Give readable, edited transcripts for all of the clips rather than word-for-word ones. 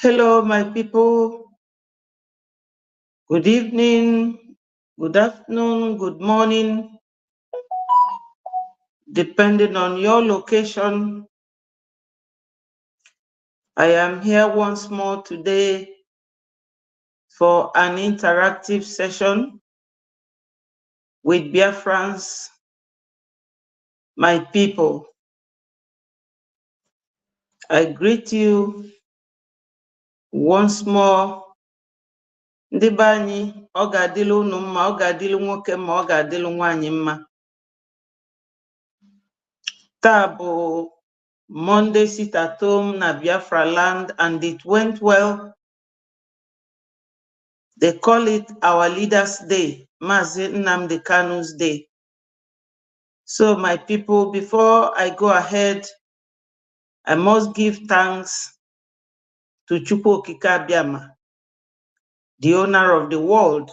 Hello, my people. Good evening, good afternoon, good morning, depending on your location. I am here once more today for an interactive session with Biafrans, my people. I greet you once more. Ndị be anyị, ọ ga-adịlụ unu mma, ọ ga-adịlụ nwoke mma, ọ ga-adịlụ nwaanyị mma. Taa bụ Monday sit at home na Biafra land, and it went well. They call it our Leaders' Day, Mazi Nnamdi Kanu's Day. So my people, before I go ahead, I must give thanks to Chukwu Okike Abiama, the owner of the world.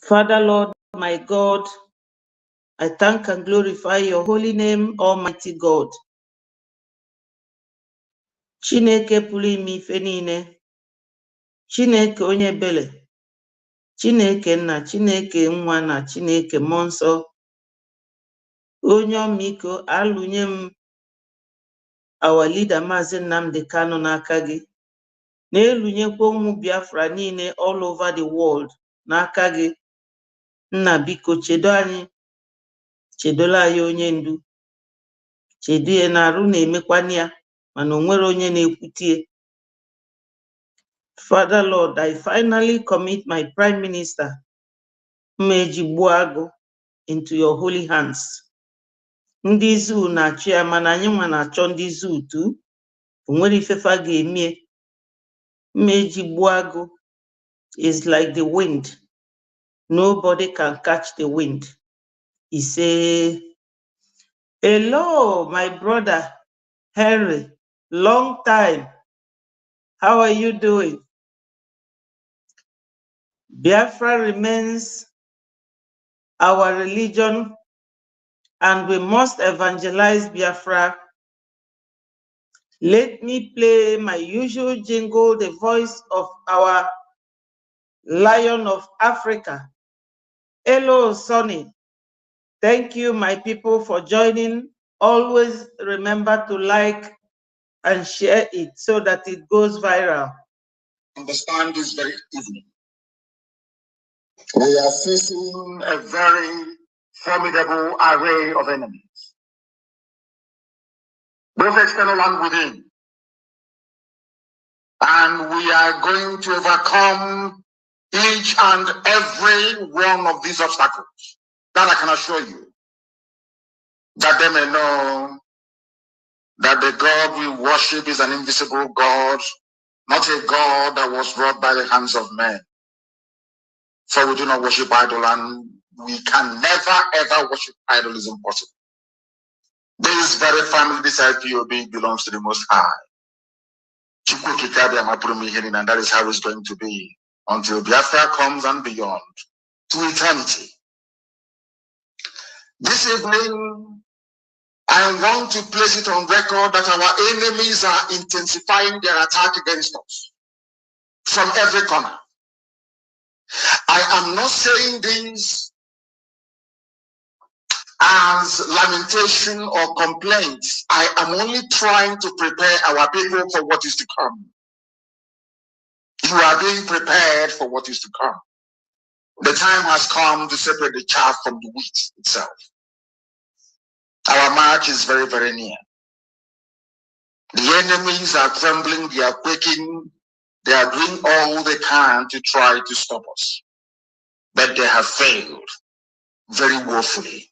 Father, Lord, my God, I thank and glorify your holy name, Almighty God. Chineke pụrụ ime ife niile, Chineke onye ebere, Chineke nna, Chineke nwa na Chineke mmụọ nsọ, onye ọmịiko, alụnye m our leader Mazi Nnamdi Kanu n'aka gị, na-elunyekwa ụmụ Biafra niile all over the world n'aka gị. Nna biko chedo anyị, chedola anyị onye ndu, chedo ya na arụ na-emekwana ya mana o nwere onye na-ekwutie. Father Lord, I finally commit my Prime Minister Mmeji Buago into your holy hands. Ndị zoo na-achụ ya mana anyị nwa na-achọ ndị zoo tu. O nwere ifefa ga-emie. Mmeji Buago is like the wind. Nobody can catch the wind. He say, hello, my brother Henry. Long time. How are you doing? Biafra remains our religion, and we must evangelize Biafra. Let me play my usual jingle, the voice of our Lion of Africa. Hello, Sonny. Thank you, my people, for joining. Always remember to like and share it so that it goes viral. Understand this very evening. We are facing a very formidable array of enemies, both external and within. And we are going to overcome each and every one of these obstacles. That I can assure you, that they may know that the God we worship is an invisible God, not a God that was wrought by the hands of men. For we do not worship idol, and we can never ever worship idol is impossible. This very family, this IPOB, belongs to the Most High. And that is how it's going to be until Biafra comes and beyond to eternity. This evening, I want to place it on record that our enemies are intensifying their attack against us from every corner. I am not saying this as lamentation or complaint. I am only trying to prepare our people for what is to come. You are being prepared for what is to come. The time has come to separate the chaff from the wheat itself. Our march is very, very near. The enemies are trembling, they are quaking, they are doing all they can to try to stop us. But they have failed very woefully,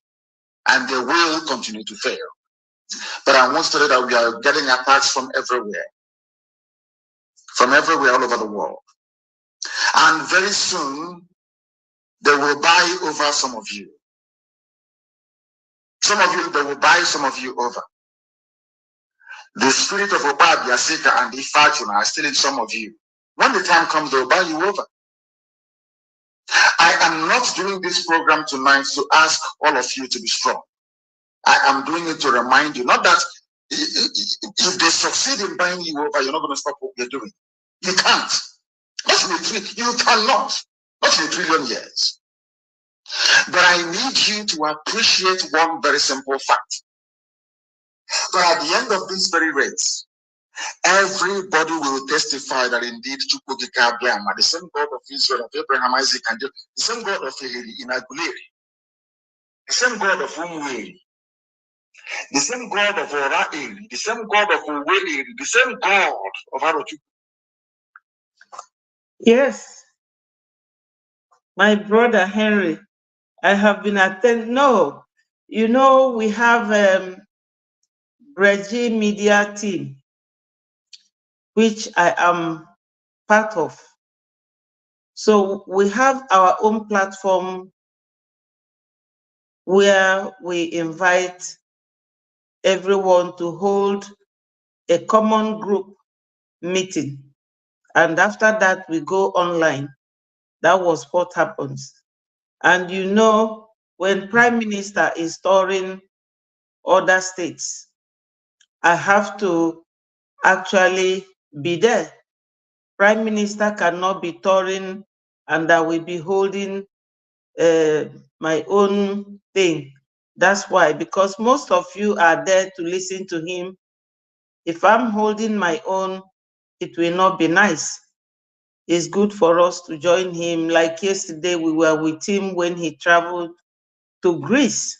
and they will continue to fail. But I want to tell you that we are getting attacks from everywhere all over the world. And very soon, they will buy over some of you. Some of you, they will buy some of you over. The spirit of Obad, Yasika, and Ifajuna are still in some of you. When the time comes, they will buy you over. I am not doing this program tonight to ask all of you to be strong. I am doing it to remind you, not that If they succeed in buying you over, you're not going to stop what you're doing. You can't. You cannot. Not in a trillion years. But I need you to appreciate one very simple fact. That at the end of this very race, everybody will testify that indeed the same God of Israel, of Abraham, Isaac, and Jacob, the same God of Inaguleri, the same God of Umwe, the same God of Orael, the same God of Uweli, the same God of Arochu. Yes, my brother Henry, I have been attending. No, you know, we have Reggie Media team, which I am part of. So we have our own platform where we invite everyone to hold a common group meeting. And after that, we go online. That was what happens. And you know, when Prime Minister is touring other states, I have to actually be there. Prime Minister cannot be touring and I will be holding my own thing. That's why, because most of you are there to listen to him. If I'm holding my own, it will not be nice. It's good for us to join him. Like yesterday, we were with him when he traveled to Greece.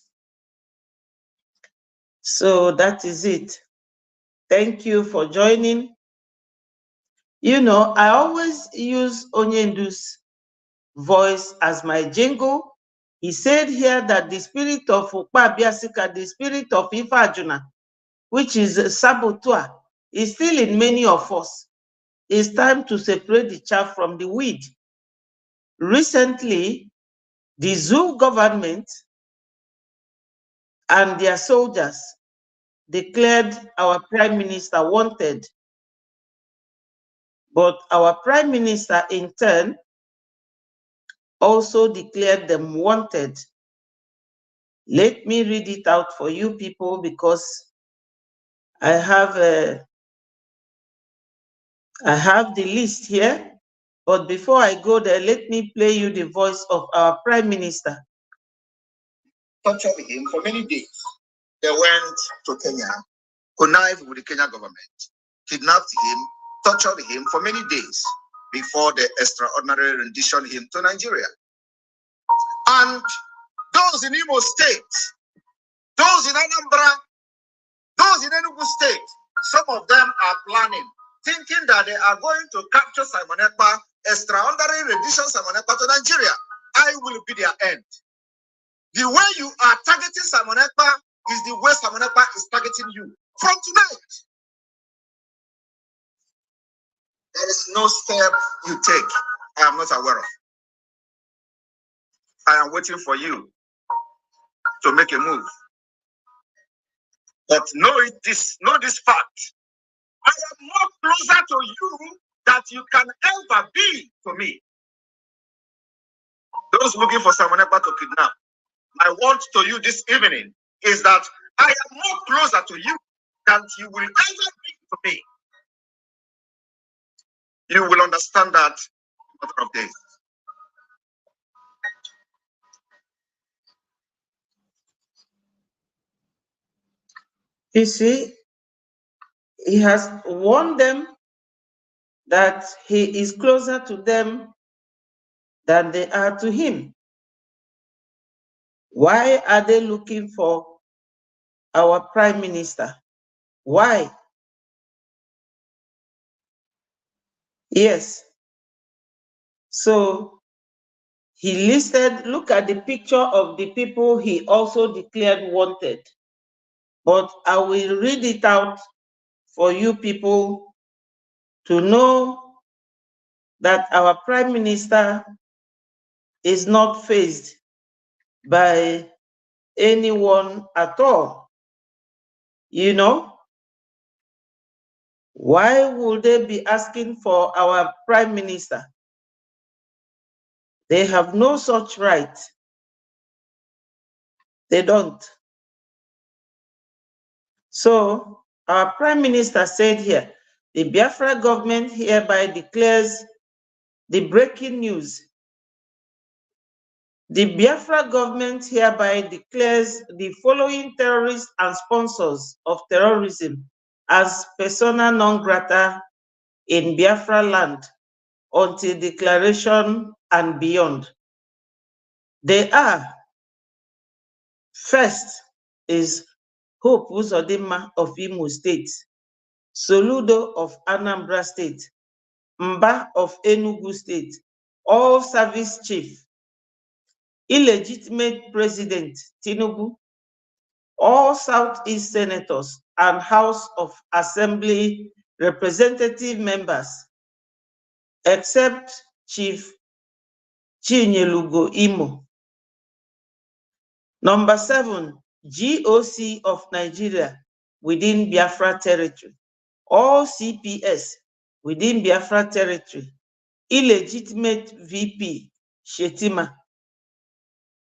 So that is it. Thank you for joining. You know, I always use Onyendu's voice as my jingle. He said here that the spirit of Ukpa Biasika, the spirit of Ifajuna, which is a saboteur, is still in many of us. It's time to separate the chaff from the weed. Recently, the Zoo government and their soldiers declared our prime minister wanted. But our prime minister, in turn, also declared them wanted. Let me read it out for you people because I have the list here. But before I go there, let me play you the voice of our prime minister. Tortured him for many days. They went to Kenya, connived with the Kenya government, kidnapped him, tortured him for many days before the extraordinary rendition him to Nigeria. And those in Imo State, those in Anambra, those in Enugu State, some of them are planning, thinking that they are going to capture Simon Ekpa, extraordinary rendition Simon Ekpa to Nigeria. I will be their end. The way you are targeting Simon Ekpa is the way Simon Ekpa is targeting you. From tonight, there is no step you take I am not aware of. I am waiting for you to make a move. But know this fact. I am more closer to you than you can ever be to me. Those looking for Simon Ekpa to kidnap, my word to you this evening is that I am more closer to you than you will ever be to me. You will understand that in a matter of days. You see, he has warned them that he is closer to them than they are to him. Why are they looking for our prime minister? Why? Yes. So he listed, look at the picture of the people he also declared wanted. But I will read it out for you people to know that our prime minister is not fazed by anyone at all. You know, why would they be asking for our prime minister? They have no such right. They don't. So Our Prime Minister said here, the Biafra government hereby declares the breaking news. The Biafra government hereby declares the following terrorists and sponsors of terrorism as persona non grata in Biafra land until declaration and beyond. They are, first is Hope Uzodinma of Imo State, Soludo of Anambra State, Mba of Enugu State, all service chief, illegitimate president Tinubu, all Southeast senators and House of Assembly representative members, except Chief Chinyelugo Imo. Number 7, GOC of Nigeria within Biafra territory, all CPS within Biafra territory, illegitimate VP Shetima.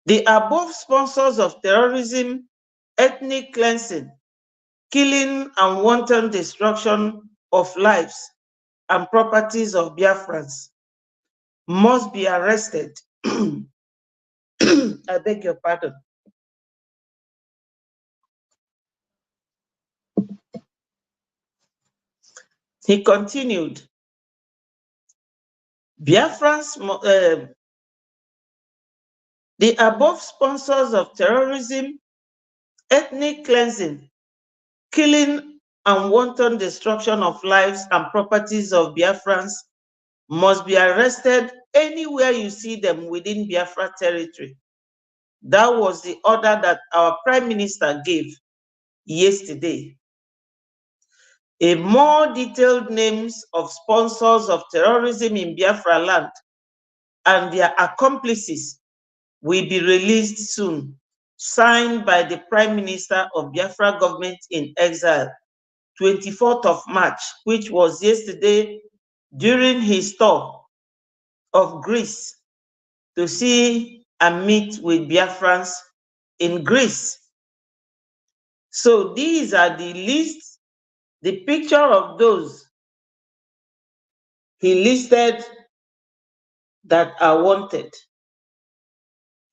The above sponsors of terrorism, ethnic cleansing, killing and wanton destruction of lives and properties of Biafrans must be arrested. I beg your pardon. He continued, Biafrans, the above sponsors of terrorism, ethnic cleansing, killing and wanton destruction of lives and properties of Biafrans must be arrested anywhere you see them within Biafra territory. That was the order that our Prime Minister gave yesterday. A more detailed names of sponsors of terrorism in Biafra land and their accomplices will be released soon, signed by the Prime Minister of Biafra government in exile, 24th of March, which was yesterday during his tour of Greece to see and meet with Biafrans in Greece. So these are the list, the picture of those he listed that are wanted.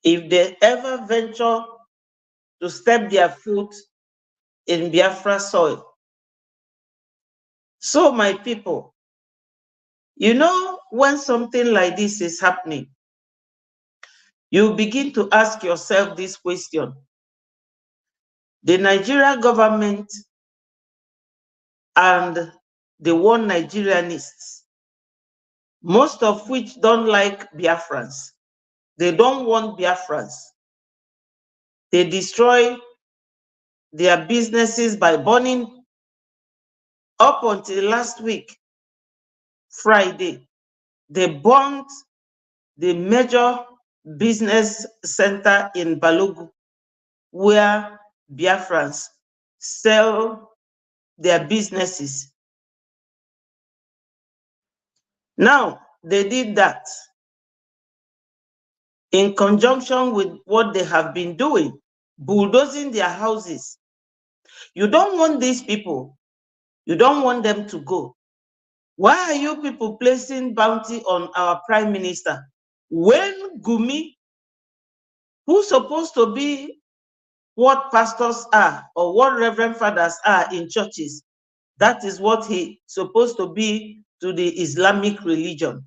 If they ever venture to step their foot in Biafra soil. So my people, you know, when something like this is happening, you begin to ask yourself this question. The Nigeria government and the one Nigerianists, most of which don't like Biafrans. They don't want Biafrans. They destroy their businesses by burning. Up until last week, Friday, they burned the major business center in Balogu, where Biafrans sell their businesses. Now, they did that in conjunction with what they have been doing, bulldozing their houses. You don't want these people. You don't want them to go. Why are you people placing bounty on our Prime Minister? When Gumi, who's supposed to be what pastors are or what reverend fathers are in churches, that is what he's supposed to be to the Islamic religion.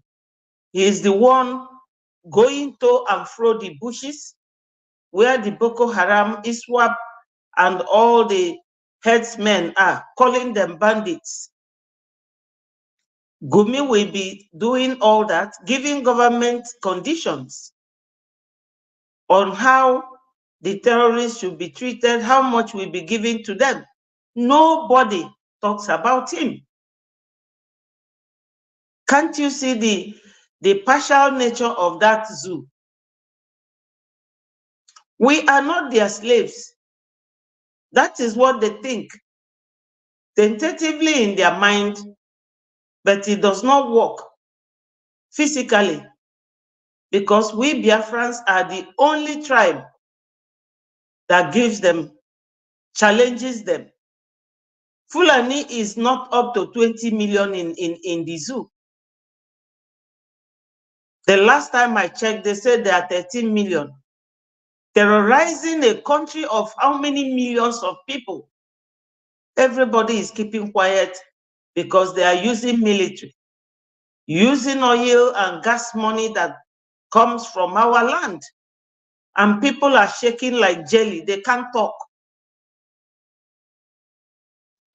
He is the one going to and fro the bushes where the Boko Haram, ISWAP, and all the headsmen are, calling them bandits. Gumi will be doing all that, giving government conditions on how the terrorists should be treated, how much will be given to them. Nobody talks about him. Can't you see the partial nature of that zoo? We are not their slaves. That is what they think, tentatively in their mind, but it does not work physically, because we Biafrans are the only tribe that gives them, challenges them. Fulani is not up to 20 million in the zoo. The last time I checked, they said there are 13 million. Terrorizing a country of how many millions of people? Everybody is keeping quiet because they are using military, using oil and gas money that comes from our land. And people are shaking like jelly. They can't talk.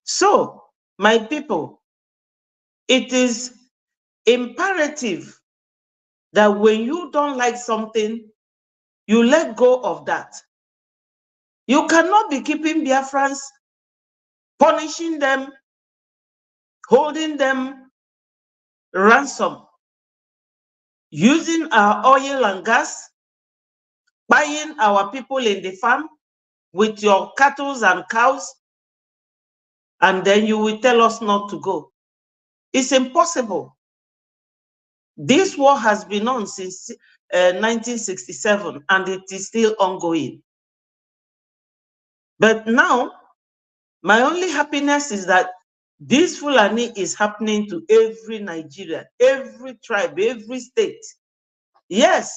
So, my people, it is imperative that when you don't like something, you let go of that. You cannot be keeping Biafrans, punishing them, holding them ransom, using our oil and gas, buying our people in the farm with your cattle and cows, and then you will tell us not to go. It's impossible. This war has been on since 1967, and it is still ongoing. But now, my only happiness is that this Fulani is happening to every Nigeria, every tribe, every state. Yes.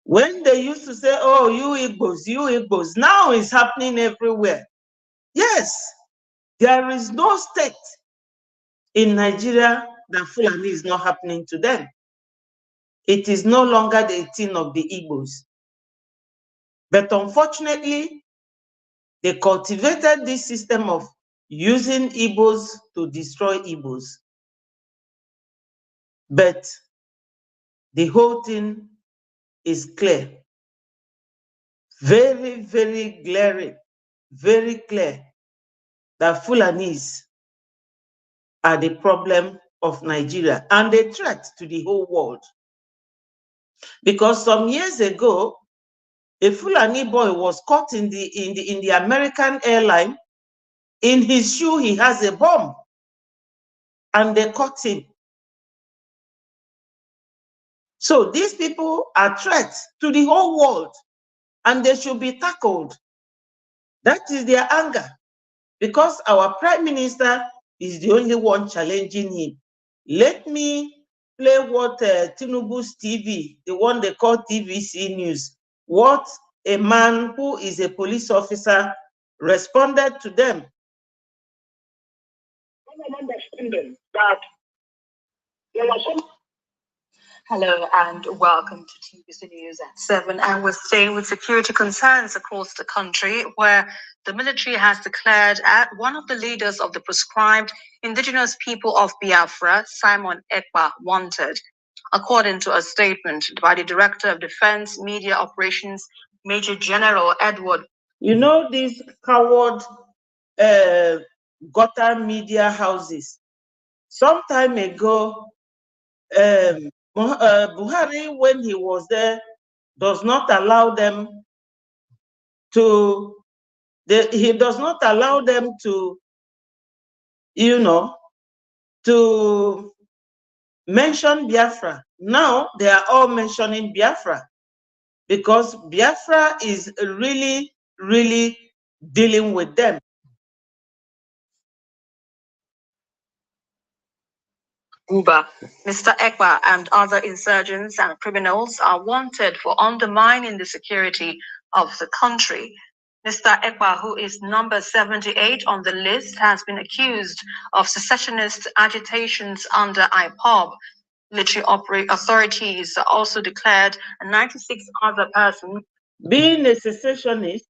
When they used to say, oh, you Igbos, now it's happening everywhere. Yes. There is no state in Nigeria that Fulani is not happening to them. It is no longer the thing of the Igbos. But unfortunately, they cultivated this system of using Igbos to destroy Igbos. But the whole thing is clear. Very, very glaring, very clear that Fulanis are the problem of Nigeria and a threat to the whole world. Because some years ago, a Fulani boy was caught in the American airline. In his shoe, he has a bomb, and they caught him. So these people are threats to the whole world, and they should be tackled. That is their anger, because our Prime Minister is the only one challenging him. Let me play what Tinubu's TV, the one they call TVC News, what a man who is a police officer responded to them. Hello and welcome to TVC News at 7. And we're staying with security concerns across the country, where the military has declared one of the leaders of the proscribed indigenous people of Biafra, Simon Ekpa, wanted, according to a statement by the Director of Defense Media Operations, Major General Edward. You know, these coward gutter media houses. Some time ago, Buhari, when he was there, does not allow them to, he does not allow them to, you know, to mention Biafra. Now they are all mentioning Biafra because Biafra is really, really dealing with them. Uber. Mr. Ekpa and other insurgents and criminals are wanted for undermining the security of the country. Mr. Ekpa, who is number 78 on the list, has been accused of secessionist agitations under IPOB. Military authorities also declared 96 other persons. Being a secessionist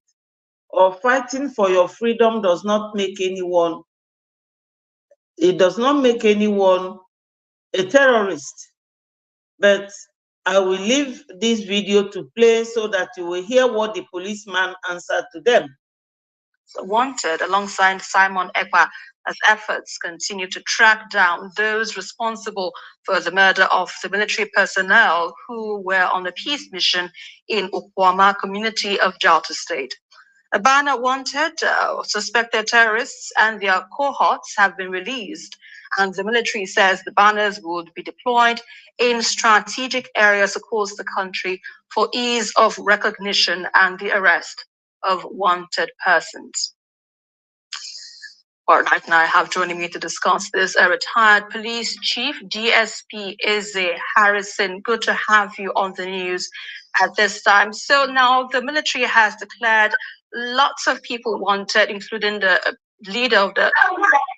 or fighting for your freedom does not make anyone, it does not make anyone a terrorist. But I will leave this video to play so that you will hear what the policeman answered to them. Wanted alongside Simon Ekpa as efforts continue to track down those responsible for the murder of the military personnel who were on a peace mission in Ukwama community of Delta State. A banner wanted suspected terrorists and their cohorts have been released, and the military says the banners would be deployed in strategic areas across the country for ease of recognition and the arrest of wanted persons. Well, right now I have joining me to discuss this a retired police chief, DSP Eze Harrison. Good to have you on the news at this time. So now the military has declared lots of people wanted, including the leader of the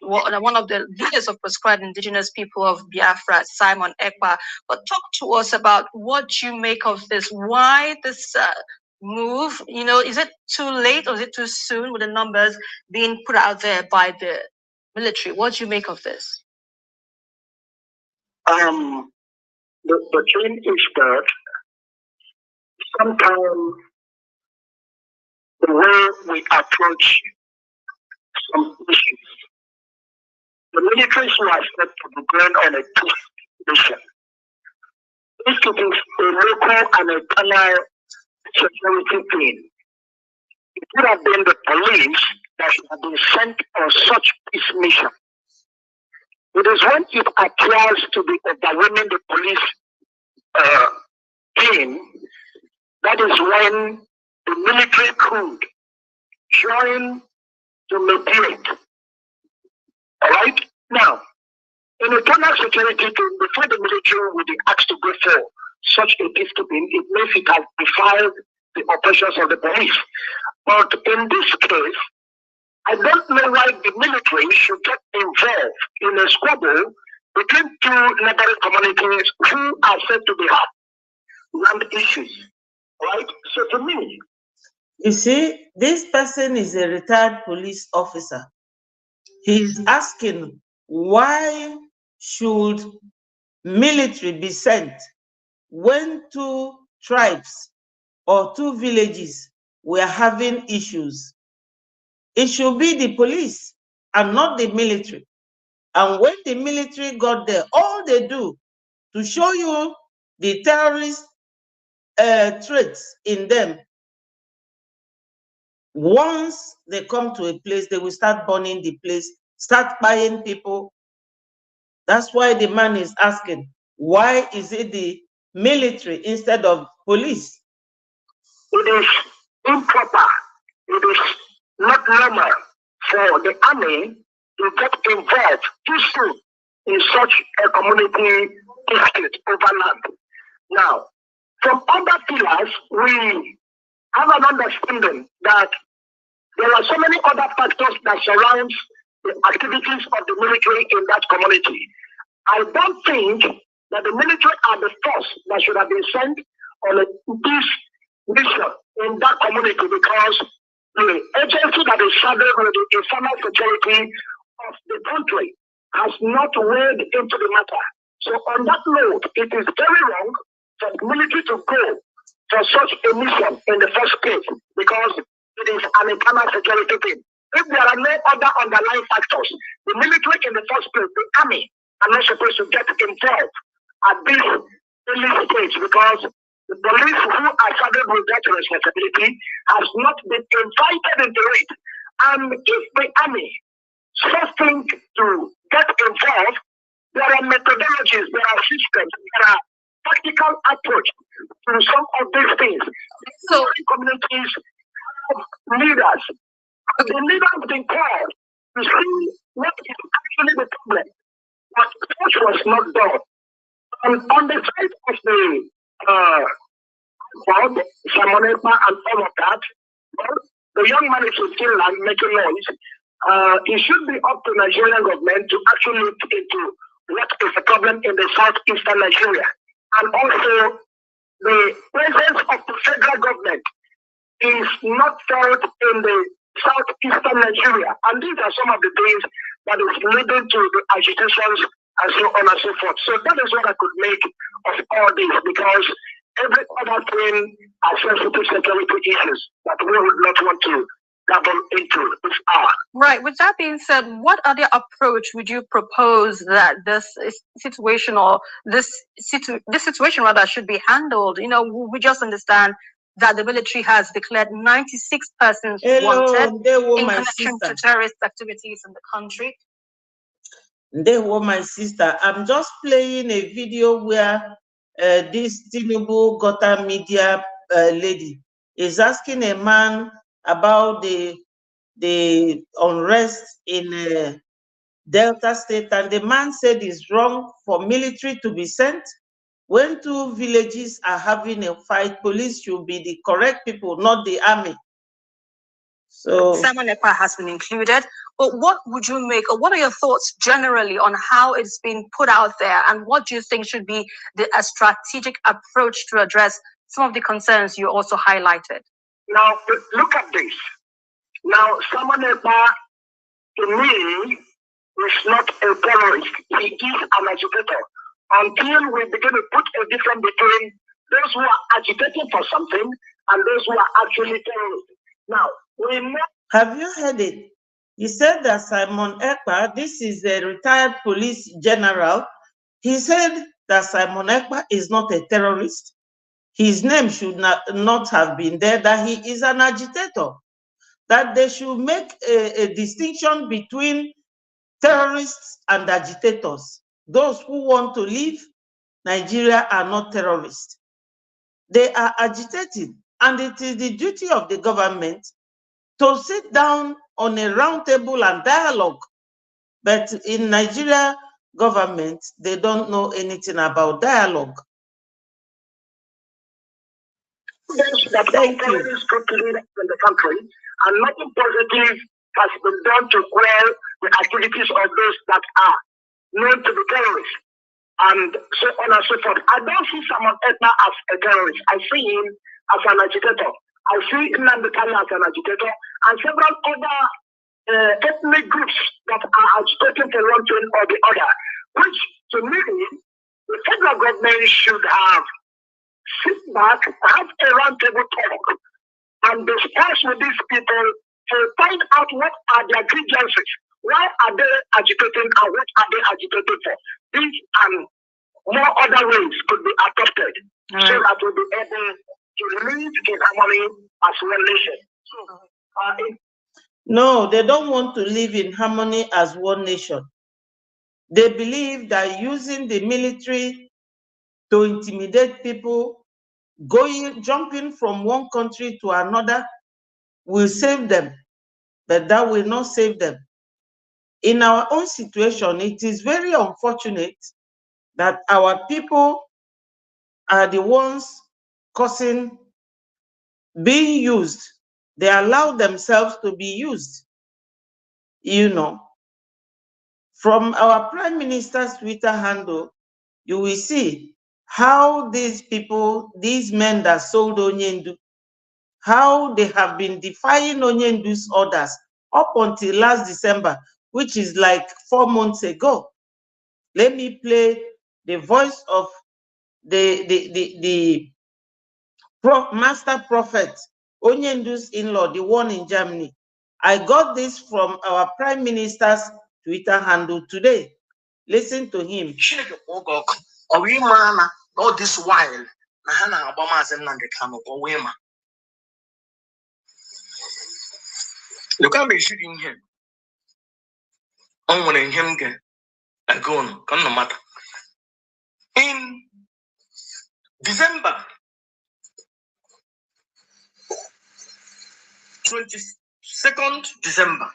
one of the leaders of proscribed indigenous people of Biafra, Simon Ekpa. But talk to us about what you make of this. Why this move? You know, is it too late or is it too soon with the numbers being put out there by the military? What do you make of this? The thing is that sometimes the way we approach some issues, the military was set to be going on a peace mission. If it is a local and a internal security thing, it would have been the police that should have been sent on such peace mission. It is when it appears to be overwhelming the police team, that is when the military could join to mediate. All right? Now, in internal security team, before the military will be asked to go for such a peacekeeping, it means it has defied the operations of the police. But in this case, I don't know why the military should get involved in a squabble between two neighboring communities who are said to be land issues. Right? So to me, you see, this person is a retired police officer. He's asking, why should military be sent when two tribes or two villages were having issues? It should be the police and not the military. And when the military got there, all they do to show you the terrorist traits in them, once they come to a place, they will start burning the place, start buying people. That's why the man is asking, why is it the military instead of police? It is improper. It is not normal for the army to get involved too soon in such a community dispute over land. Now, from other pillars, we have an understanding that there are so many other factors that surround the activities of the military in that community. I don't think that the military are the first that should have been sent on a peace mission in that community, because the agency that is saddled with the internal security of the country has not weighed into the matter. So on that note, it is very wrong for the military to go for such a mission in the first place, because it is an internal security thing. If there are no other underlying factors, the military in the first place, the army, are not supposed to get involved at this early stage, because the police who are saddled with that responsibility has not been invited into it. And if the army first think to get involved, there are methodologies, there are systems, there are practical approach to some of these things. So communities have leaders. And the leaders have been called to see what is actually the problem. But much was not done. And on the side of the Bob, Simon Ekpa, and all of that, well, the young man is still making noise. It should be up to Nigerian government to actually look into what is the problem in the southeastern Nigeria. And also, the presence of the federal government is not felt in the southeastern Nigeria. And these are some of the things that is leading to the agitations and so on and so forth. So that is what I could make of all this, because every other thing are sensitive security issues that we would not want to dabble into this hour. Right. With that being said, what other approach would you propose that this situation or this situation rather should be handled? You know, we just understand that the military has declared 96 persons wanted in connection to terrorist activities in the country. They were my sister. I'm just playing a video where this Tinubu Govt media lady is asking a man about the the unrest in Delta State, and the man said it's wrong for military to be sent. When two villages are having a fight, police should be the correct people, not the army. So Simon Ekpa has been included, but what would you make, or what are your thoughts generally on how it's been put out there, and what do you think should be a strategic approach to address some of the concerns you also highlighted? Now, look at this. Now, Simon Ekpa, to me, is not a terrorist. He is an agitator. Until we begin to put a difference between those who are agitating for something and those who are actually terrorists. Now, we know. Have you heard it? He said that Simon Ekpa, this is a retired police general, he said that Simon Ekpa is not a terrorist. His name should not have been there, that he is an agitator, that they should make a distinction between terrorists and agitators. Those who want to leave Nigeria are not terrorists. They are agitating, and it is the duty of the government to sit down on a round table and dialogue. But in Nigeria government, they don't know anything about dialogue. That Thank you. terrorists could live in the country, and nothing positive has been done to quell the activities of those that are known to be terrorists, and so on and so forth. I don't see Simon Ekpa as a terrorist. I see him as an agitator. I see Nnamdi Kanu as an agitator, and several other ethnic groups that are agitating for one thing or the other, which to me, the federal government should have sit back, have a roundtable talk, and discuss with these people to find out what are their grievances. Why are they agitating and what are they agitating for? These and more other ways could be adopted so that we'll be able to live in harmony as one nation. No, they don't want to live in harmony as one nation. They believe that using the military to intimidate people, jumping from one country to another will save them, but that will not save them. In our own situation, it is very unfortunate that our people are the ones causing being used. They allow themselves to be used. You know, from our Prime Minister's Twitter handle, you will see how these people, these men that sold Onyendu, how they have been defying Onyendu's orders up until last December, which is like 4 months ago. Let me play the voice of the master prophet, Onyendu's in-law, the one in Germany. I got this from our Prime Minister's Twitter handle today. Listen to him. All this while, you can't be shooting him. On when him get a gun, no matter. In December 22nd December,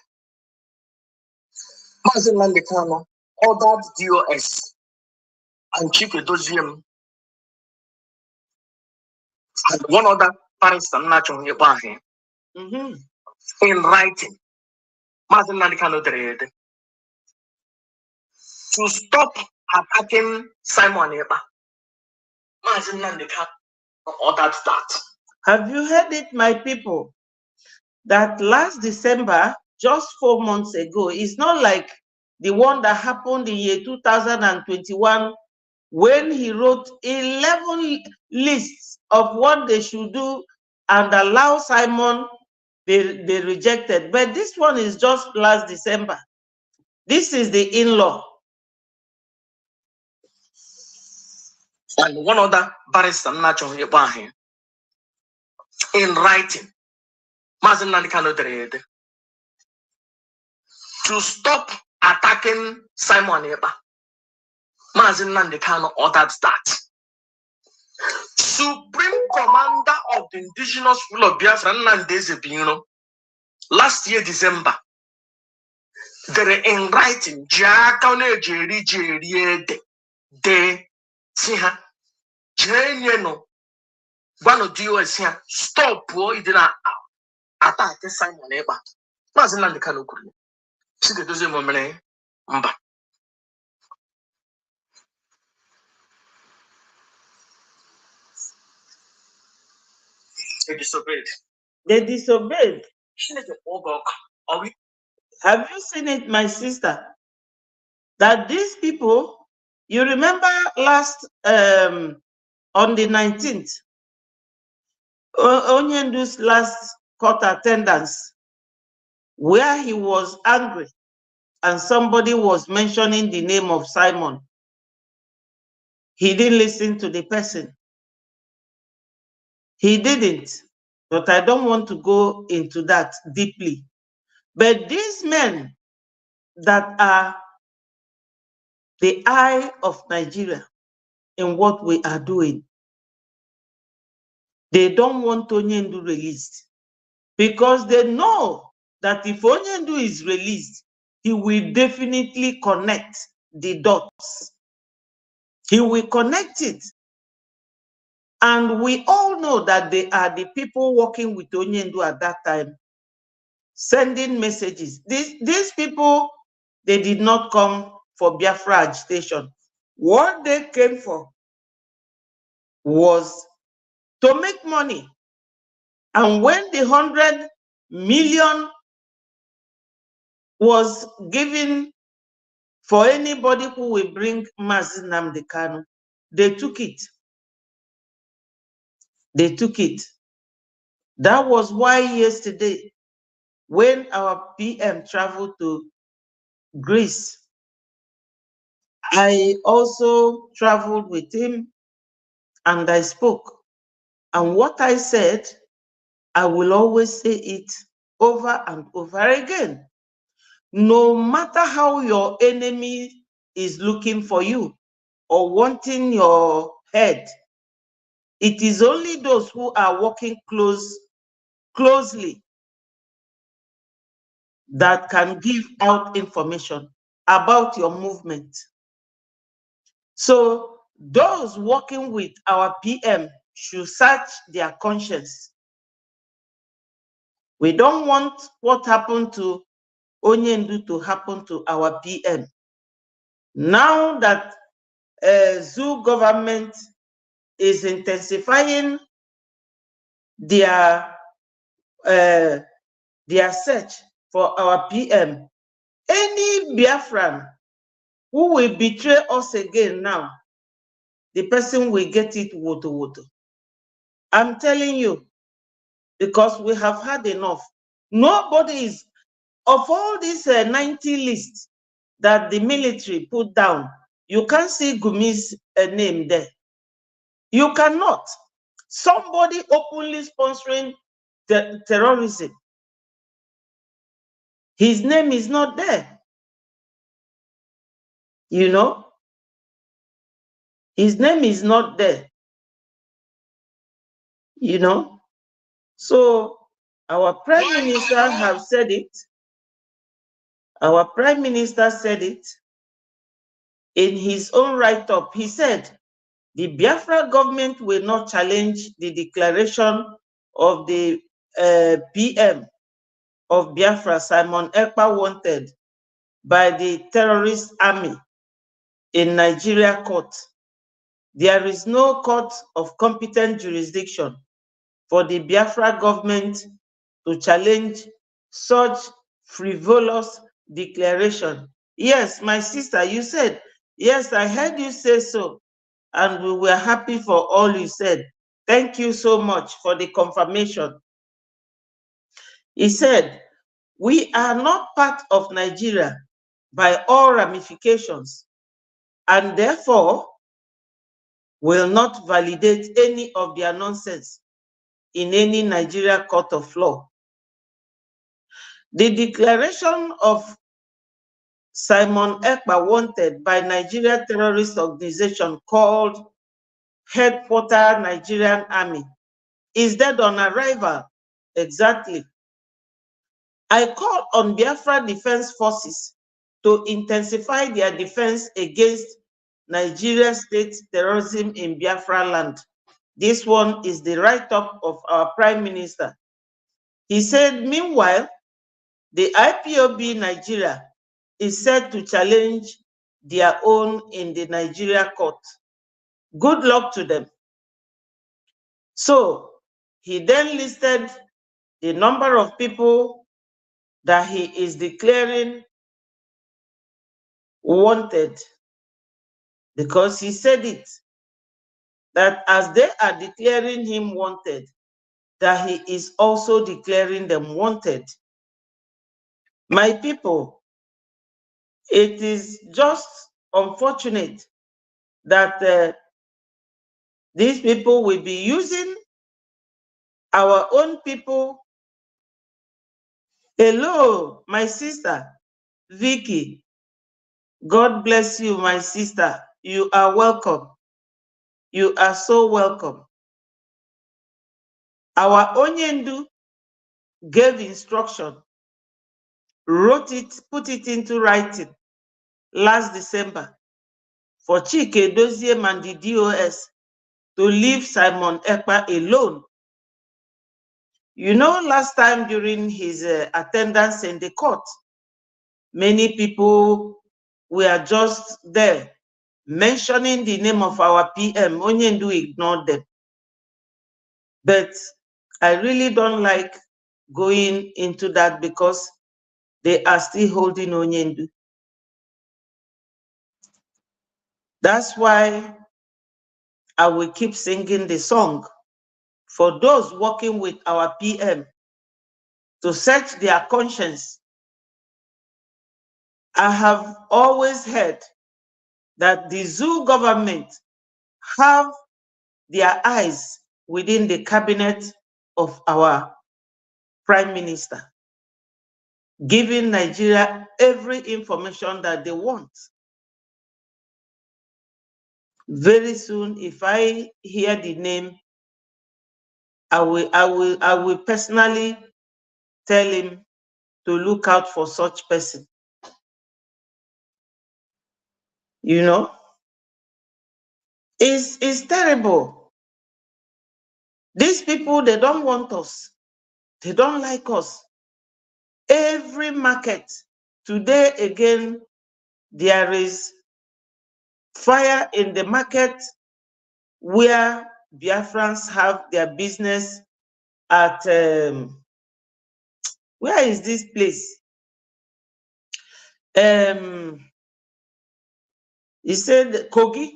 Mazin Mandekano ordered DOS and Chief Edosium and one other barrister Nacho Yebahi in writing. Mazin Mandekano read to stop attacking Simon Ekpa. Mazin Mandekano ordered that. Have you heard it, my people? That last December, just 4 months ago, it's not like the one that happened in year 2021 when he wrote 11 lists of what they should do and allow Simon they rejected. But this one is just last December. This is the in-law. And one other barrister Nacho Yebahi in writing. Mazin Nandikano read to stop attacking Simon Ekpa. Mazin Nandikano ordered that. Supreme Commander of the Indigenous People of Biafra Nandeze Bino last year December, they're in writing, Jakane Jerry, de Siha, Jane, one of you is here, stop, boy, it didn't attack Simon Eba. Wasn't like the Kanukuri. See the dozen woman, Mba. They disobeyed. They disobeyed. Have you seen it, my sister? That these people, you remember last on the 19th, Onyendu's last court attendance, where he was angry and somebody was mentioning the name of Simon. He didn't listen to the person. He didn't, but I don't want to go into that deeply. But these men that are the eye of Nigeria in what we are doing, they don't want Onyendu released because they know that if Onyendu is released, he will definitely connect the dots. He will connect it. And we all know that they are the people working with Onyendu at that time, sending messages. These people, they did not come for Biafra agitation. What they came for was to make money. And when the 100 million was given for anybody who will bring Mazi Nnamdi Kanu, they took it. They took it. That was why yesterday, when our PM traveled to Greece, I also traveled with him and I spoke. And what I said, I will always say it over and over again. No matter how your enemy is looking for you or wanting your head, it is only those who are working closely that can give out information about your movement. So those working with our PM should search their conscience. We don't want what happened to Onyendu to happen to our PM. Now that Zoo government is intensifying their search for our PM, any Biafran who will betray us again now, the person will get it woto. I'm telling you, because we have had enough. Nobody is, of all these 90 lists that the military put down, you can't see Gumi's name there. You cannot. Somebody openly sponsoring terrorism, his name is not there. You know, his name is not there. You know, so our Prime Minister have said it. Our Prime Minister said it in his own write-up. He said, the Biafra government will not challenge the declaration of the PM of Biafra, Simon Ekpa, wanted by the terrorist army in Nigeria court. There is no court of competent jurisdiction for the Biafra government to challenge such frivolous declaration. Yes, my sister, you said, yes, I heard you say so, and we were happy for all you said. Thank you so much for the confirmation. He said, we are not part of Nigeria by all ramifications, and therefore will not validate any of their nonsense in any Nigeria court of law. The declaration of Simon Ekpa wanted by Nigeria terrorist organization called Headquarter Nigerian Army is dead on arrival. Exactly. I call on Biafra Defense Forces to intensify their defense against Nigeria state terrorism in Biafra land. This one is the write-up of our Prime Minister. He said, meanwhile, the IPOB Nigeria is set to challenge their own in the Nigeria court. Good luck to them. So he then listed the number of people that he is declaring wanted, because he said it, that as they are declaring him wanted, that he is also declaring them wanted. My people, it is just unfortunate that these people will be using our own people. Hello, my sister, Vicky. God bless you, my sister. You are welcome. You are so welcome. Our Onyendu gave instruction, wrote it, put it into writing last December for Chike Dozie and the DOS to leave Simon Ekpa alone. You know, last time during his attendance in the court, many people were just there mentioning the name of our PM. Onyendu ignored them. But I really don't like going into that because they are still holding Onyendu. That's why I will keep singing the song for those working with our PM to search their conscience. I have always heard that the zoo government have their eyes within the cabinet of our Prime Minister, giving Nigeria every information that they want. Very soon, if I hear the name, I will personally tell him to look out for such person. You know, it's terrible. These people, they don't want us. They don't like us. Every market, today again, there is fire in the market where Biafrans have their business at, where is this place? He said Kogi,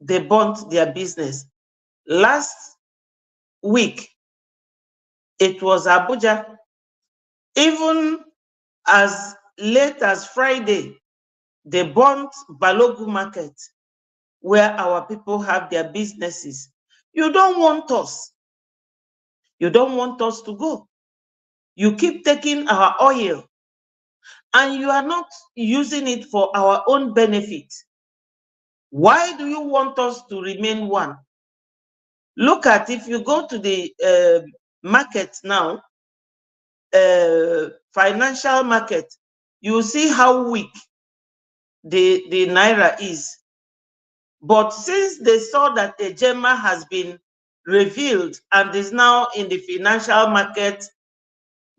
they burnt their business. Last week, it was Abuja. Even as late as Friday, they burnt Balogu Market, where our people have their businesses. You don't want us. You don't want us to go. You keep taking our oil, and you are not using it for our own benefit. Why do you want us to remain one? Look at, if you go to the market now, financial market, you see how weak the Naira is. But since they saw that the Ejema has been revealed and is now in the financial market,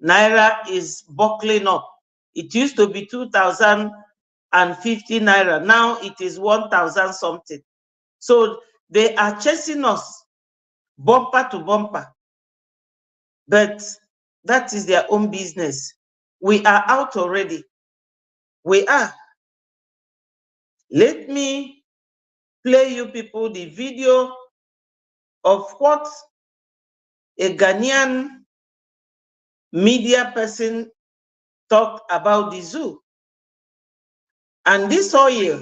Naira is buckling up. It used to be 2,050 Naira. Now it is 1,000 something. So they are chasing us bumper to bumper. But that is their own business. We are out already. We are. Let me play you people the video of what a Ghanaian media person talked about the zoo. And this oil,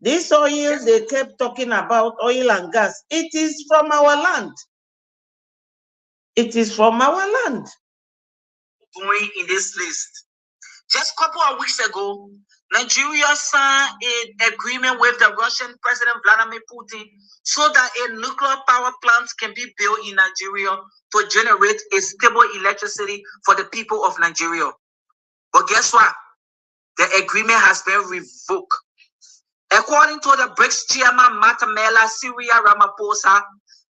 they kept talking about oil and gas. It is from our land. It is from our land. Going in this list. Just a couple of weeks ago, Nigeria signed an agreement with the Russian President Vladimir Putin so that a nuclear power plant can be built in Nigeria to generate a stable electricity for the people of Nigeria. But guess what? The agreement has been revoked. According to the BRICS chairman Matamela Syria Ramaphosa,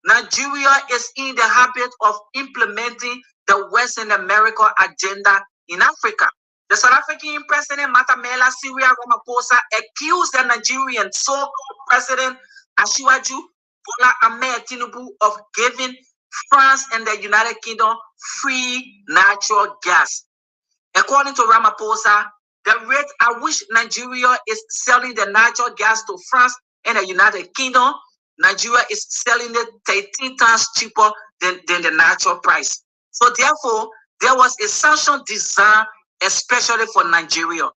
Nigeria is in the habit of implementing the Western America agenda in Africa. The South African President Matamela Syria Ramaphosa accused the Nigerian so-called President Asiwaju Bola Ahmed Tinubu of giving France and the United Kingdom free natural gas. According to Ramaphosa, the rate at which Nigeria is selling the natural gas to France and the United Kingdom, Nigeria is selling it 13 times cheaper than the natural price. So therefore, there was a sanction designed especially for Nigeria.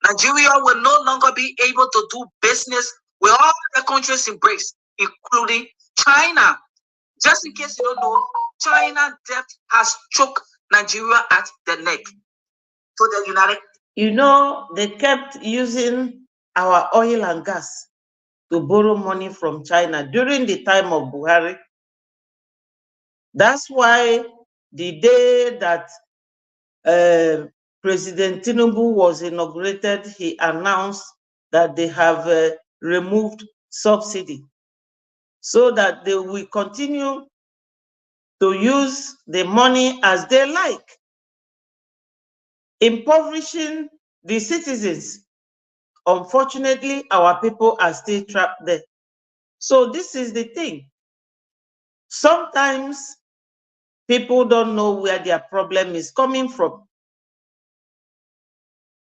Nigeria will no longer be able to do business with all the countries in BRICS, including China. Just in case you don't know, China debt has choked Nigeria at the neck. To the United. You know, they kept using our oil and gas to borrow money from China during the time of Buhari. That's why the day that President Tinubu was inaugurated, he announced that they have removed subsidy so that they will continue to use the money as they like, impoverishing the citizens. Unfortunately, our people are still trapped there. So this is the thing. Sometimes people don't know where their problem is coming from.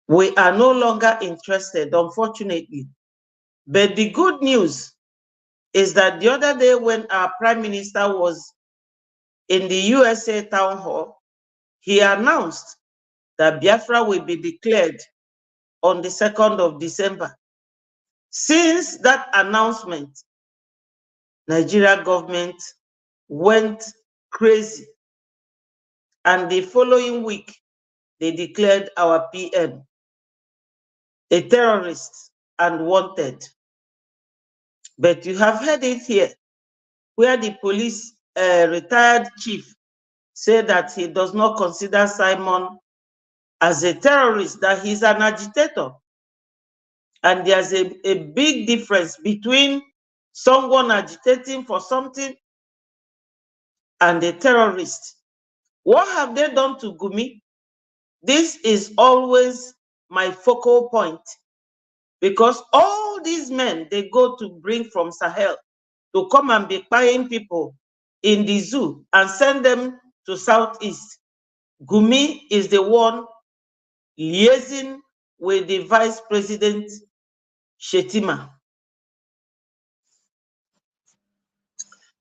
We are no longer interested, unfortunately. But the good news is that the other day when our Prime Minister was in the USA town hall, he announced that Biafra will be declared on the 2nd of December. Since that announcement, Nigeria government went crazy. And the following week, they declared our PM a terrorist and wanted. But you have heard it here, where the police retired chief said that he does not consider Simon as a terrorist, that he's an agitator. And there's a big difference between someone agitating for something and a terrorist. What have they done to Gumi? This is always my focal point, because all these men, they go to bring from Sahel to come and be buying people in the zoo and send them to Southeast. Gumi is the one liaising with the Vice President Shetima,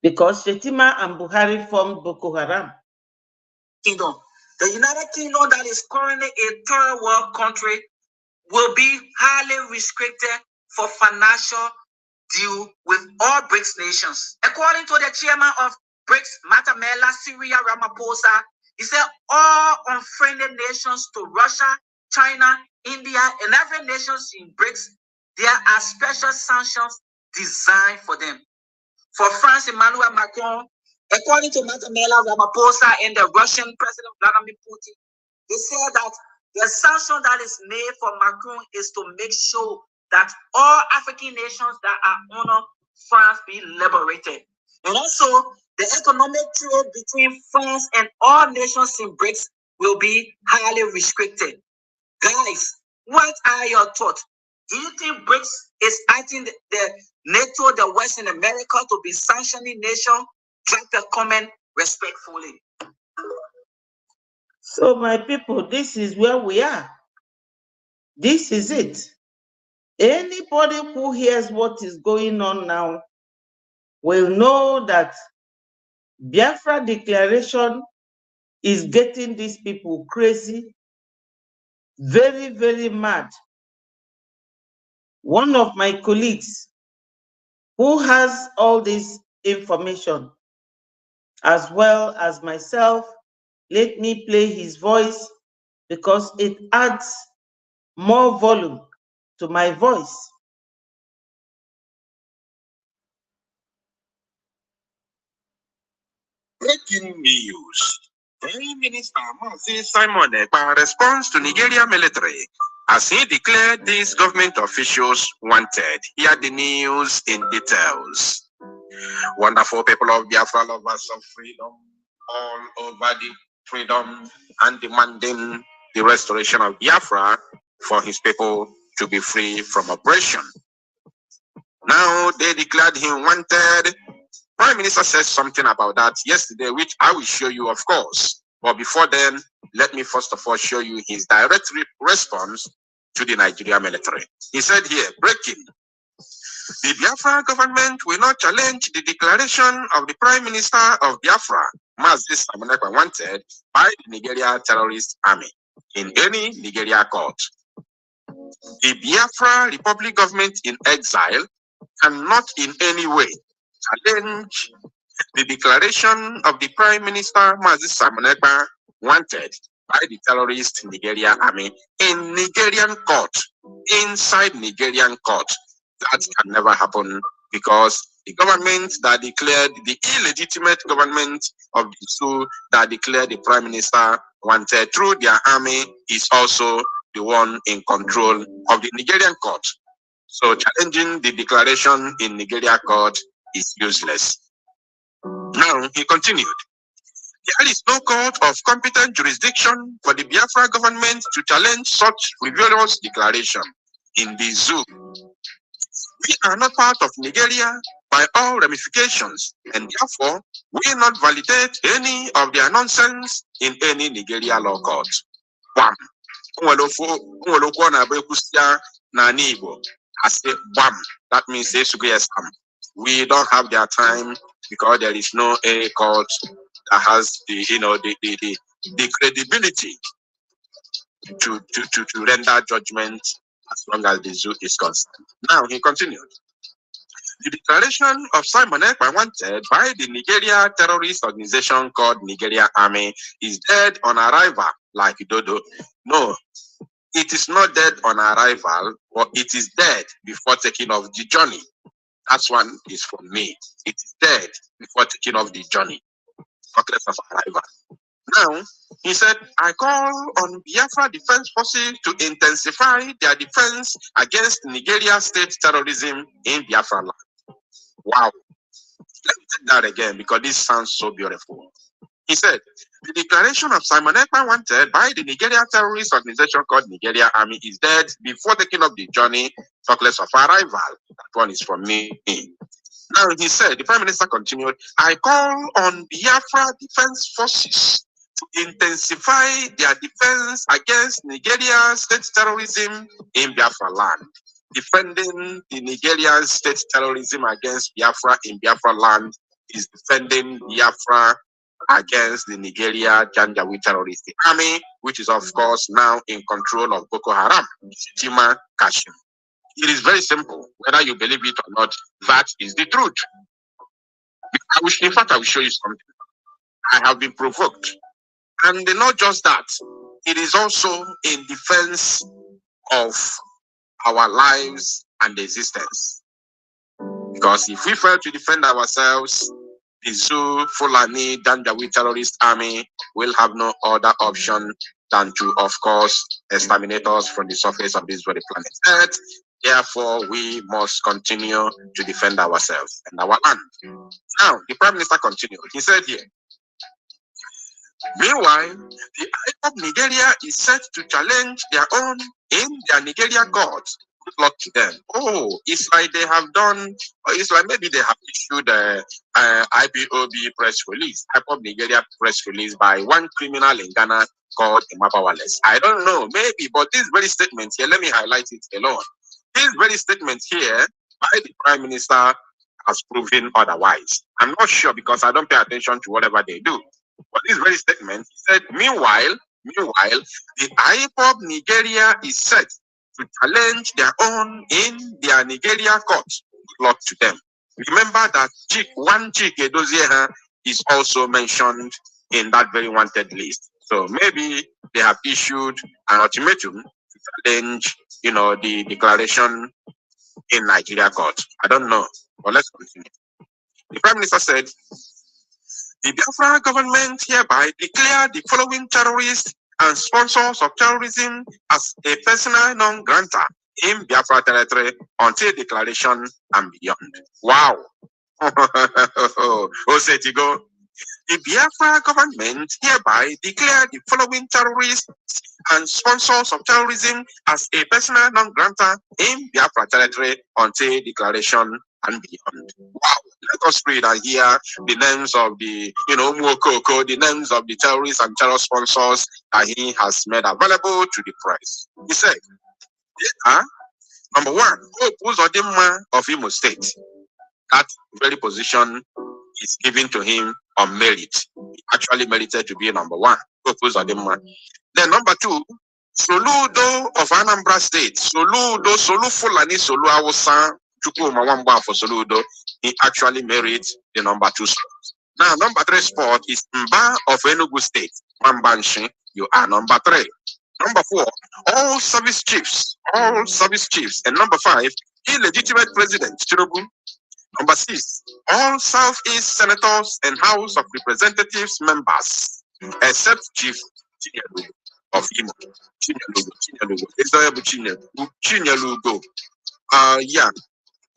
because Shetima and Buhari formed Boko Haram. Kingdom. The United Kingdom, that is currently a third world country, will be highly restricted for financial deal with all BRICS nations. According to the chairman of BRICS, Matamela Syria Ramaphosa, he said all unfriendly nations to Russia, China, India, and every nation in BRICS, there are special sanctions designed for them. For France, Emmanuel Macron, according to Matamela Ramaphosa and the Russian President Vladimir Putin, they said that the sanction that is made for Macron is to make sure that all African nations that are under France be liberated. And also, the economic trade between France and all nations in BRICS will be highly restricted. Guys, what are your thoughts? Do you think BRICS is acting the NATO, the Western America, to be sanctioning nation? Drop a comment respectfully. So my people, this is where we are. This is it. Anybody who hears what is going on now will know that Biafra declaration is getting these people crazy, very, very mad. One of my colleagues who has all this information, as well as myself, let me play his voice because it adds more volume to my voice. Breaking news. Prime Minister Simon Ekpa responds to Nigeria military as he declared these government officials wanted. Hear the news in details. Wonderful people of Biafra, lovers of freedom, all over the freedom and demanding the restoration of Biafra for his people to be free from oppression. Now they declared him wanted. Prime Minister says something about that yesterday, which I will show you, of course. But before then, let me first of all show you his direct response to the Nigeria military. He said here, breaking. The Biafra government will not challenge the declaration of the Prime Minister of Biafra, Mazi Simon Ekpa, wanted by the Nigeria terrorist army in any Nigeria court. The Biafra Republic government in exile cannot in any way challenge the declaration of the Prime Minister Mazi Simon Ekpa wanted by the terrorist Nigeria army in Nigerian court, inside Nigerian court. That can never happen because the government that declared the illegitimate government of the Sul that declared the Prime Minister wanted through their army is also the one in control of the Nigerian court. So challenging the declaration in Nigeria court is useless. Now, he continued, there is no court of competent jurisdiction for the Biafra government to challenge such frivolous declaration in the zoo. We are not part of Nigeria by all ramifications, and therefore will not validate any of their nonsense in any Nigeria law court. Bam. I say bam. That means we don't have their time because there is no any court that has the the credibility to render judgment as long as the zoo is concerned. Now he continued. The declaration of Simon Ekpa wanted by the Nigeria terrorist organization called Nigeria Army is dead on arrival, like Dodo. No, it is not dead on arrival, but it is dead before taking off the journey. That one is from me. It is dead before taking off the journey. Talkless of arrival. Now, he said, I call on Biafra Defense Forces to intensify their defense against Nigeria state terrorism in Biafra land. Wow. Let me take that again because this sounds so beautiful. He said, the declaration of Simon Ekpa wanted by the Nigeria terrorist organization called Nigeria Army is dead before taking up the journey, talkless of arrival. That one is from me. Now, he said, the Prime Minister continued, I call on Biafra Defense Forces to intensify their defense against Nigeria state terrorism in Biafra land. Defending the Nigerian state terrorism against Biafra in Biafra land is defending Biafra against the Nigeria Janjaweed terrorist army, which is of course now in control of Boko Haram, Jima Kashim. It is very simple. Whether you believe it or not, that is the truth. In fact, I will show you something. I have been provoked. And not just that, it is also in defense of our lives and existence. Because if we fail to defend ourselves, the Zoo, Fulani, Janjaweed terrorist army will have no other option than to, of course, exterminate us from the surface of this very planet Earth. Therefore, we must continue to defend ourselves and our land. Now, the Prime Minister continued. He said here, meanwhile, the IPOB Nigeria is set to challenge their own in their Nigeria court. Good luck to them. Oh, it's like they have done, or it's like maybe they have issued a IPOB press release, IPOB Nigeria press release by one criminal in Ghana called Imapa Wallace. I don't know, maybe, but this very statement here, let me highlight it alone. This very statement here by the Prime Minister has proven otherwise. I'm not sure because I don't pay attention to whatever they do. But this very statement, he said, meanwhile, the IPOB Nigeria is set to challenge their own in their Nigeria court. Good luck to them. Remember that one chick Edozie is also mentioned in that very wanted list. So maybe they have issued an ultimatum to challenge, the declaration in Nigeria court. I don't know, but let's continue. The Prime Minister said, the Biafra government hereby declare the following terrorists and sponsors of terrorism as a persona non grata in Biafra territory until declaration and beyond. Wow. Oh, say to go. The Biafra government hereby declare the following terrorists and sponsors of terrorism as a persona non grata in Biafra territory until declaration and beyond. Wow. Let us read and hear the names of the, Mwokoko, the names of the terrorists and terror sponsors that he has made available to the press. He said, number one, Hope Uzodinma of Imo State. That very position is given to him on merit. He actually merited to be number one. Hope Uzodinma. Then number two, Soludo of Anambra State. Soludo, Solu Fulani, Solu Awusan, Chukwu Mawamba for Soludo. He actually merits the number two spot. Now, number three spot is Mba of Enugu State. Mambanshi, you are number three. Number four, all service chiefs. And number five, illegitimate president, Tinubu. Number six, all Southeast senators and House of Representatives members, except Chief Chinyalugo of Imo. Chinyalugo. Yeah.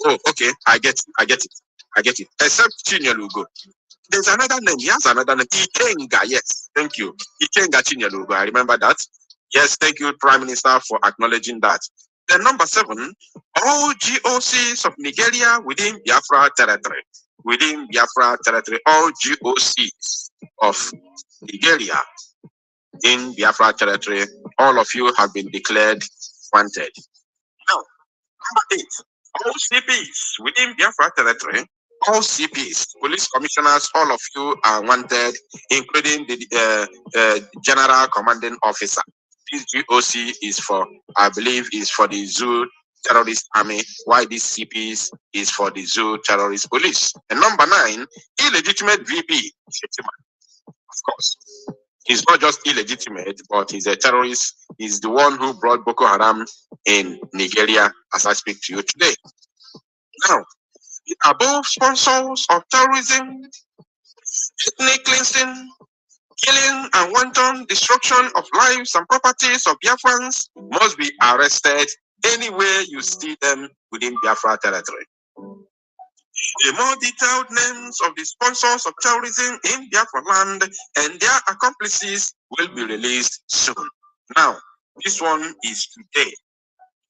Oh, okay. I get it. Except Chinyalugo. There's another name. He has another name. Ikenga. Yes. Thank you. Ikenga Chinyalugo. I remember that. Yes. Thank you, Prime Minister, for acknowledging that. Then number seven, all GOCs of Nigeria within Biafra territory. Within Biafra territory, all GOCs of Nigeria in Biafra territory, all of you have been declared wanted. Now, number eight, all CPs within Biafra territory, all CPs, police commissioners, all of you are wanted, including the general commanding officer. This GOC is for, I believe, is for the Zoo Terrorist Army, while this CPs is for the Zoo Terrorist Police. And number nine, illegitimate VP, of course. He's not just illegitimate, but he's a terrorist. He's the one who brought Boko Haram in Nigeria as I speak to you today. Now, the above sponsors of terrorism, ethnic cleansing, killing and wanton destruction of lives and properties of Biafrans must be arrested anywhere you see them within Biafra territory. The more detailed names of the sponsors of terrorism in Biafra land and their accomplices will be released soon. Now, this one is today,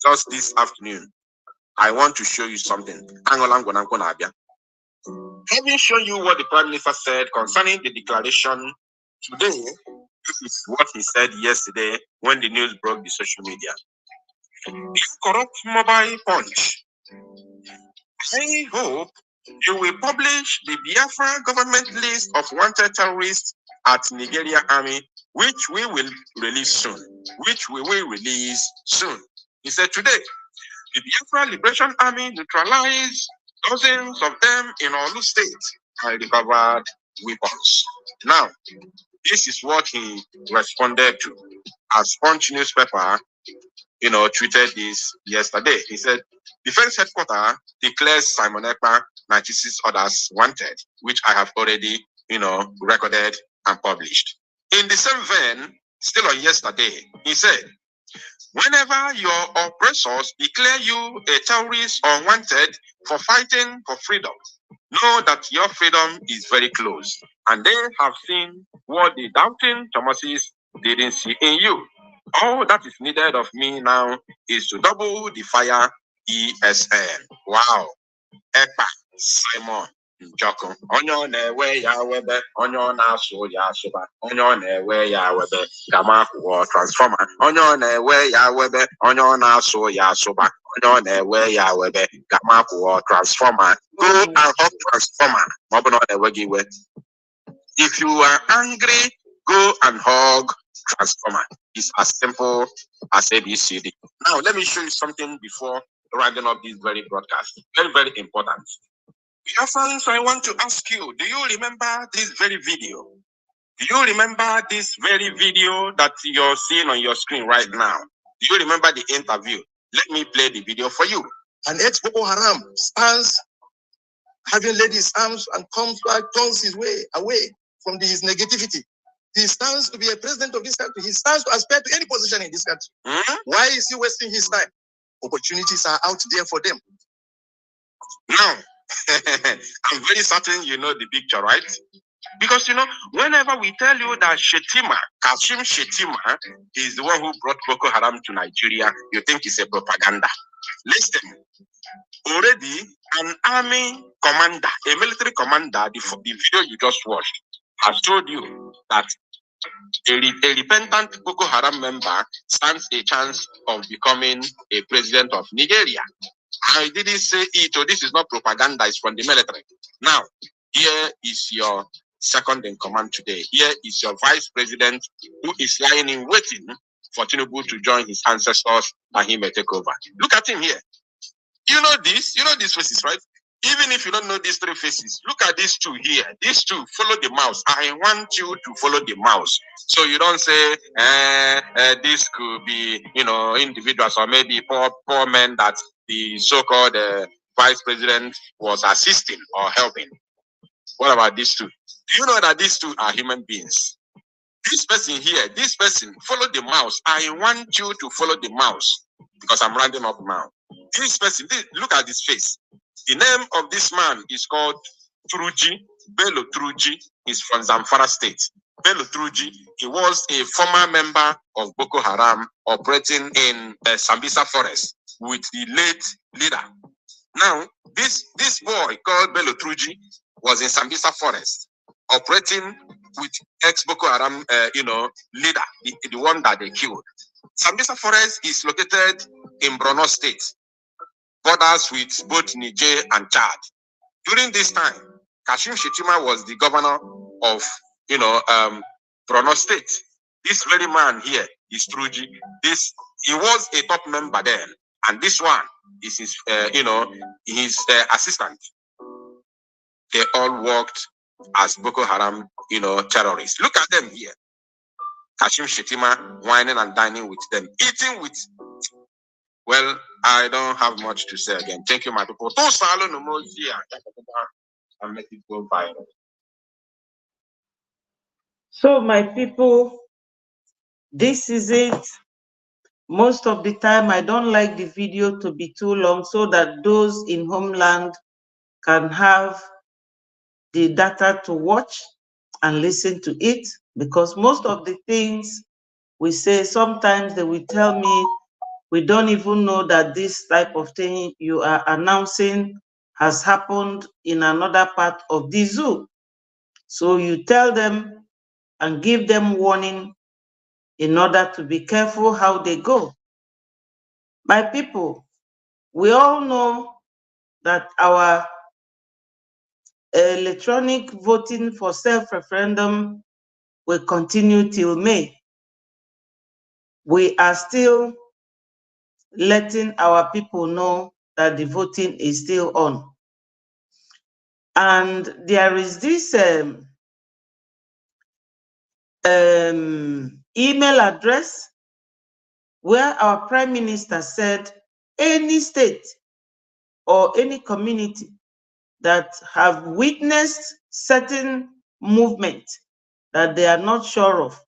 just this afternoon. I want to show you something. Having shown you what the Prime Minister said concerning the declaration, today, this is what he said yesterday when the news broke the social media. The corrupt mobile punch. I hope you will publish the Biafra government list of wanted terrorists at Nigeria Army, which we will release soon. He said today, the Biafra Liberation Army neutralized dozens of them in Olu State and recovered weapons. Now, this is what he responded to. As Punch newspaper, tweeted this yesterday. He said, Defense Headquarters declares Simon Ekpa 96 others wanted, which I have already, recorded and published. In the same vein, still on yesterday, he said, whenever your oppressors declare you a terrorist or wanted for fighting for freedom, know that your freedom is very close, and they have seen what the doubting Thomases didn't see in you. All that is needed of me now is to double the fire ESN. Wow. Ekpa, Simon, Njoko. Onyo na-ewe ya webe, onyo na-asụ ya asụba, onyo na-ewe ya webe, gamakwuo transformer. Onyo na-ewe ya webe, onyo na-asụ ya asụba, onyo na-ewe ya webe, gamakwuo transformer. Go and hug transformer. Maọbụ na ọ na-ewe gị iwe. If you are angry, go and hug transformer. It's as simple as ABCD. Now, let me show you something before rounding up this very broadcast. Very, very important. Dear friends, I want to ask you, do you remember this very video? Do you remember this very video that you're seeing on your screen right now? Do you remember the interview? Let me play the video for you. An ex-Boko Haram stands having laid his arms and comes back, turns his way away from his negativity. He stands to be a president of this country. He stands to aspire to any position in this country. Why is he wasting his time? Opportunities are out there for them. Now, I'm very certain you know the picture, right? Because, you know, whenever we tell you that Kashim Shettima is the one who brought Boko Haram to Nigeria, you think it's a propaganda. Listen, already an army commander, a military commander, the video you just watched, has told you that a repentant Boko Haram member stands a chance of becoming a president of Nigeria. I didn't say it, so this is not propaganda, it's from the military. Now, here is your second in command today. Here is your vice president who is lying in waiting for Tinubu to join his ancestors and he may take over. Look at him here. You know these faces, right? Even if you don't know these three faces, look at these two here. These two, follow the mouse. I want you to follow the mouse. So you don't say, this could be, you know, individuals or maybe poor men that the so-called vice president was assisting or helping. What about these two? Do you know that these two are human beings? This person here, this person, follow the mouse. I want you to follow the mouse because I'm rounding up now. This person, look at this face. The name of this man is called Truji, Bello Truji. He's from Zamfara State. Bello Truji, he was a former member of Boko Haram operating in Sambisa Forest with the late leader. Now, this boy called Bello Truji was in Sambisa Forest operating with ex-Boko Haram, leader, the one that they killed. Sambisa Forest is located in Borno State, borders with both Niger and Chad. During this time, Kashim Shettima was the governor of, Borno State. This very man here is Truji. He was a top member then, and this one is his, his assistant. They all worked as Boko Haram, terrorists. Look at them here. Kashim Shettima whining and dining with them, eating with. Well, I don't have much to say again. Thank you, my people. And let it go viral. So, my people, this is it. Most of the time, I don't like the video to be too long so that those in homeland can have the data to watch and listen to it, because most of the things we say, sometimes they will tell me, we don't even know that this type of thing you are announcing has happened in another part of the zoo. So you tell them and give them warning in order to be careful how they go. My people, we all know that our electronic voting for self-referendum will continue till May. We are still letting our people know that the voting is still on. And there is this email address where our Prime Minister said any state or any community that have witnessed certain movement that they are not sure of,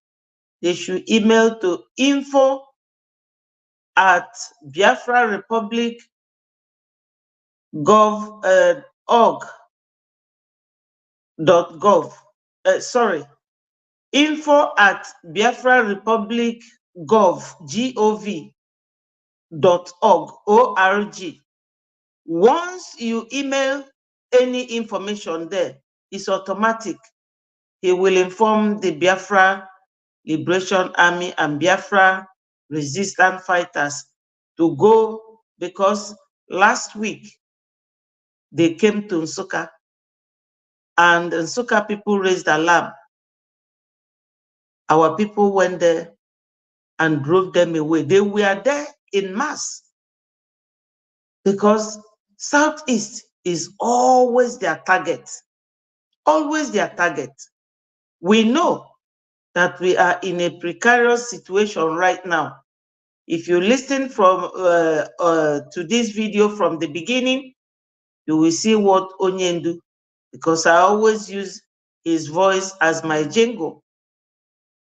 they should email to info@biafrarepublic.gov. info@biafrarepublic.gov.org. Once you email any information there, it's automatic. He will inform the Biafra Liberation Army and Biafra resistance fighters to go, because last week they came to Nsukka and Nsukka people raised alarm. Our people went there and drove them away. They were there in mass because Southeast is always their target. Always their target. We know that we are in a precarious situation right now. If you listen from to this video from the beginning, you will see what Onyendu, because I always use his voice as my jingle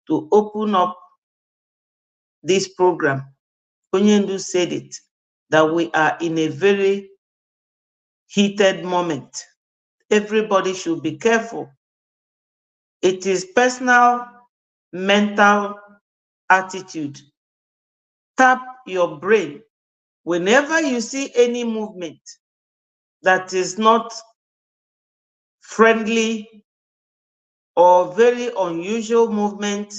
to open up this program. Onyendu said it, that we are in a very heated moment. Everybody should be careful. It is personal, mental attitude. Tap your brain. Whenever you see any movement that is not friendly or very unusual movement,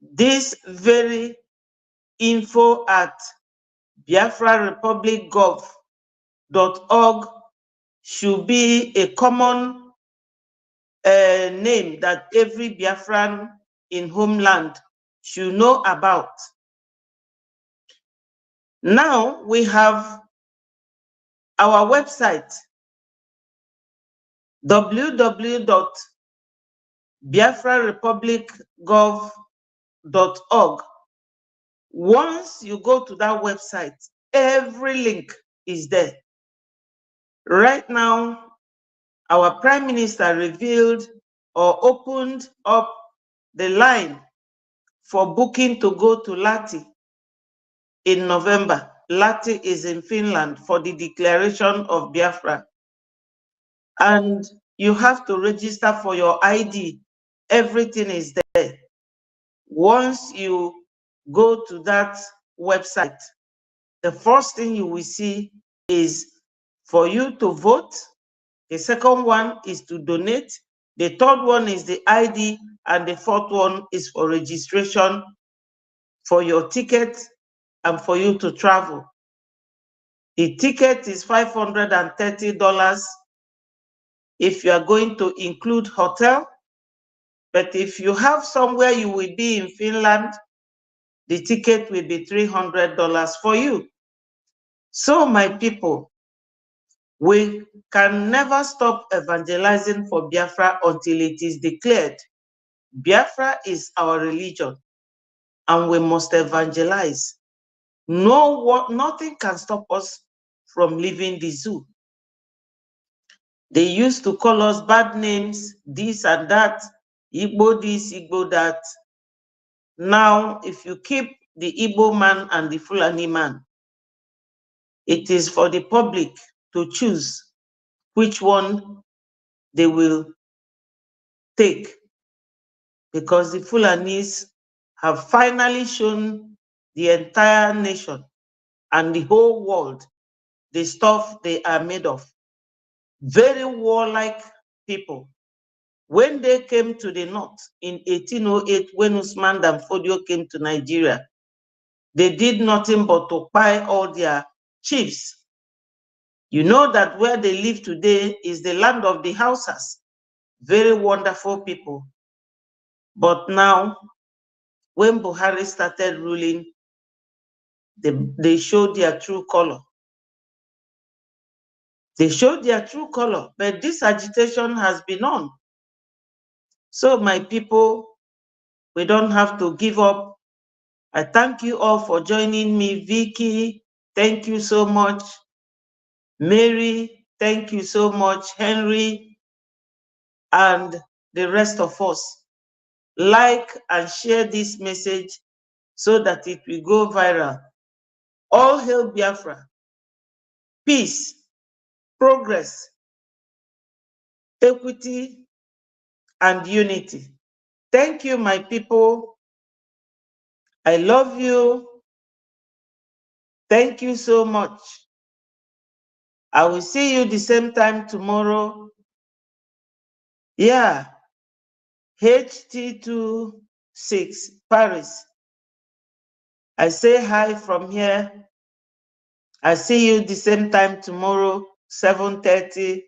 this very info at biafrarepublicgov.org should be a common name that every Biafran in homeland should know about. Now we have our website, www.biafrarepublicgov.org. Once you go to that website, every link is there. Right now, our Prime Minister revealed or opened up the line for booking to go to Lati in November. Lati is in Finland for the declaration of Biafra. And you have to register for your ID. Everything is there. Once you go to that website, the first thing you will see is for you to vote. The second one is to donate. The third one is the ID. And the fourth one is for registration for your ticket and for you to travel. The ticket is $530 if you are going to include hotel. But if you have somewhere you will be in Finland, the ticket will be $300 for you. So my people, we can never stop evangelizing for Biafra until it is declared. Biafra is our religion, and we must evangelize. Nothing can stop us from leaving the zoo. They used to call us bad names, this and that, Igbo this, Igbo that. Now, if you keep the Igbo man and the Fulani man, it is for the public to choose which one they will take, because the Fulanis have finally shown the entire nation and the whole world the stuff they are made of. Very warlike people. When they came to the north in 1808, when Usman Dan Fodio came to Nigeria, they did nothing but to buy all their chiefs. You know that where they live today is the land of the Hausas. Very wonderful people. But now, when Buhari started ruling, they showed their true color. They showed their true color, but this agitation has been on. So my people, we don't have to give up. I thank you all for joining me. Vicky, thank you so much. Mary, thank you so much. Henry, and the rest of us. Like and share this message so that it will go viral. All hail Biafra. Peace, progress, equity, and unity. Thank you, my people. I love you. Thank you so much. I will see you the same time tomorrow. Yeah, HT26 Paris. I say hi from here. I see you the same time tomorrow, 7:30.